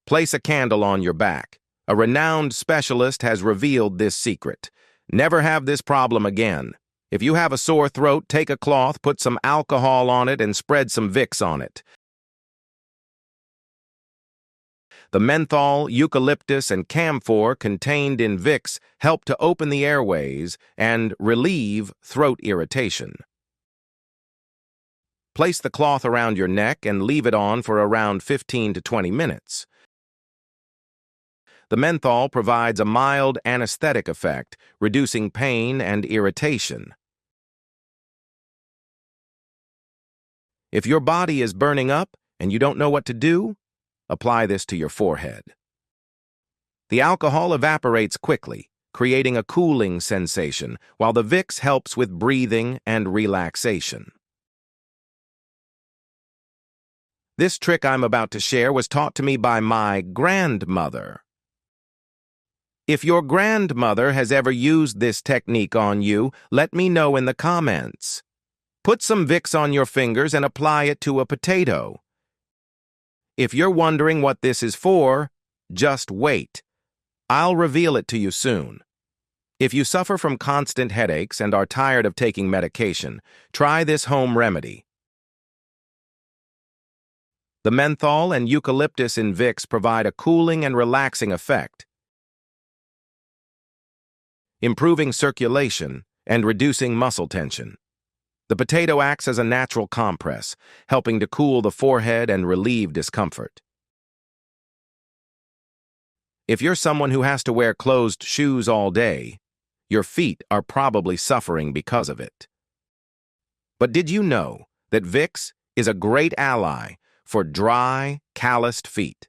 Place a candle on your back. A renowned specialist has revealed this secret. Never have this problem again. If you have a sore throat, take a cloth, put some alcohol on it, and spread some Vicks on it. The menthol, eucalyptus, and camphor contained in Vicks help to open the airways and relieve throat irritation. Place the cloth around your neck and leave it on for around 15 to 20 minutes. The menthol provides a mild anesthetic effect, reducing pain and irritation. If your body is burning up and you don't know what to do, apply this to your forehead. The alcohol evaporates quickly, creating a cooling sensation, while the Vicks helps with breathing and relaxation. This trick I'm about to share was taught to me by my grandmother. If your grandmother has ever used this technique on you, let me know in the comments. Put some Vicks on your fingers and apply it to a potato. If you're wondering what this is for, just wait. I'll reveal it to you soon. If you suffer from constant headaches and are tired of taking medication, try this home remedy. The menthol and eucalyptus in Vicks provide a cooling and relaxing effect, improving circulation and reducing muscle tension. The potato acts as a natural compress, helping to cool the forehead and relieve discomfort. If you're someone who has to wear closed shoes all day, your feet are probably suffering because of it. But did you know that Vicks is a great ally for dry, calloused feet?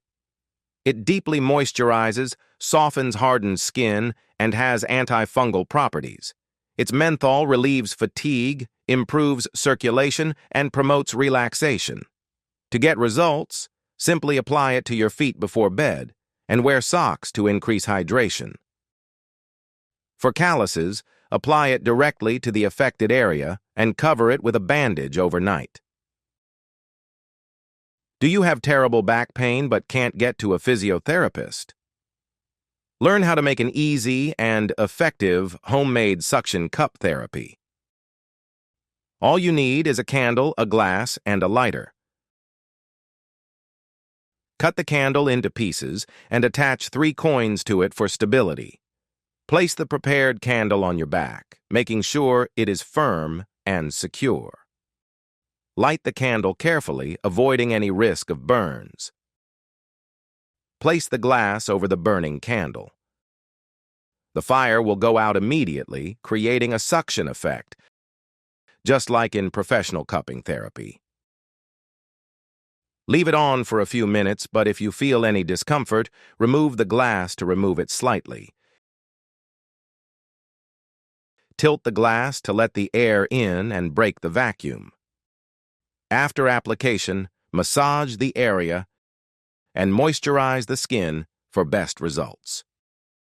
It deeply moisturizes, softens hardened skin, and has antifungal properties. Its menthol relieves fatigue, improves circulation, and promotes relaxation. To get results, simply apply it to your feet before bed and wear socks to increase hydration. For calluses, apply it directly to the affected area and cover it with a bandage overnight. Do you have terrible back pain but can't get to a physiotherapist? Learn how to make an easy and effective homemade suction cup therapy. All you need is a candle, a glass, and a lighter. Cut the candle into pieces and attach 3 coins to it for stability. Place the prepared candle on your back, making sure it is firm and secure. Light the candle carefully, avoiding any risk of burns. Place the glass over the burning candle. The fire will go out immediately, creating a suction effect, just like in professional cupping therapy. Leave it on for a few minutes, but if you feel any discomfort, remove the glass to remove it slightly. Tilt the glass to let the air in and break the vacuum. After application, massage the area and moisturize the skin for best results.